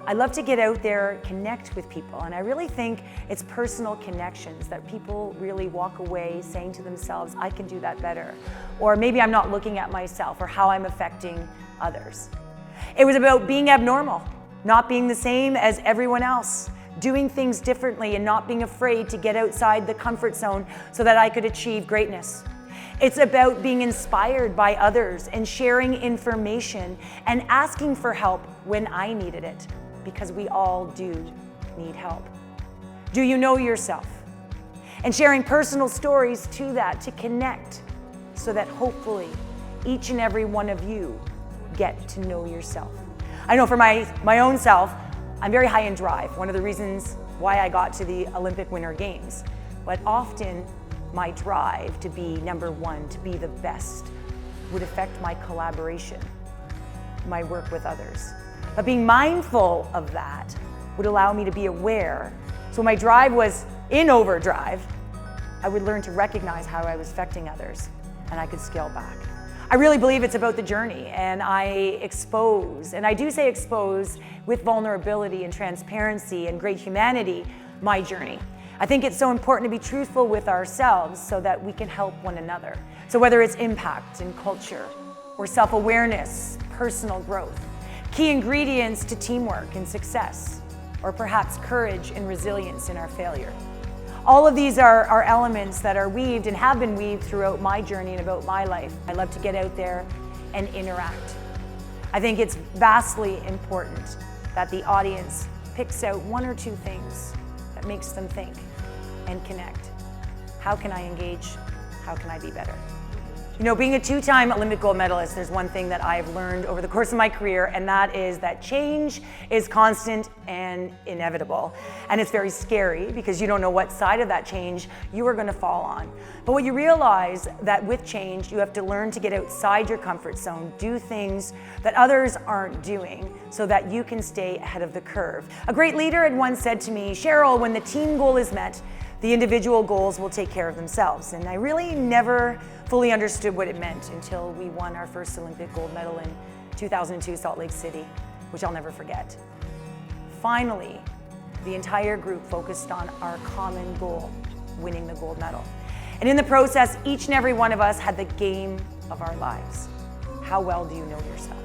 I love to get out there, connect with people, and I really think it's personal connections that people really walk away saying to themselves, I can do that better. Or maybe I'm not looking at myself or how I'm affecting others. It was about being abnormal, not being the same as everyone else, doing things differently and not being afraid to get outside the comfort zone so that I could achieve greatness. It's about being inspired by others and sharing information and asking for help when I needed it, because we all do need help. Do you know yourself? And sharing personal stories to that, to connect, so that hopefully each and every one of you get to know yourself. I know for my own self, I'm very high in drive, one of the reasons why I got to the Olympic Winter Games. But often my drive to be number one, to be the best, would affect my collaboration, my work with others. But being mindful of that would allow me to be aware. So when my drive was in overdrive, I would learn to recognize how I was affecting others, and I could scale back. I really believe it's about the journey, and I expose, and I do say expose with vulnerability and transparency and great humanity, my journey. I think it's so important to be truthful with ourselves so that we can help one another. So whether it's impact and culture, or self-awareness, personal growth, key ingredients to teamwork and success, or perhaps courage and resilience in our failure. All of these are elements that are weaved and have been weaved throughout my journey and about my life. I love to get out there and interact. I think it's vastly important that the audience picks out one or two things that makes them think and connect. How can I engage? How can I be better? You know, being a two-time Olympic gold medalist, there's one thing that I've learned over the course of my career, and that is that change is constant and inevitable. And it's very scary because you don't know what side of that change you are going to fall on. But what you realize that with change, you have to learn to get outside your comfort zone, do things that others aren't doing so that you can stay ahead of the curve. A great leader had once said to me, Cheryl, when the team goal is met, the individual goals will take care of themselves. And I really never fully understood what it meant until we won our first Olympic gold medal in 2002 Salt Lake City, which I'll never forget. Finally, the entire group focused on our common goal, winning the gold medal. And in the process, each and every one of us had the game of our lives. How well do you know yourself?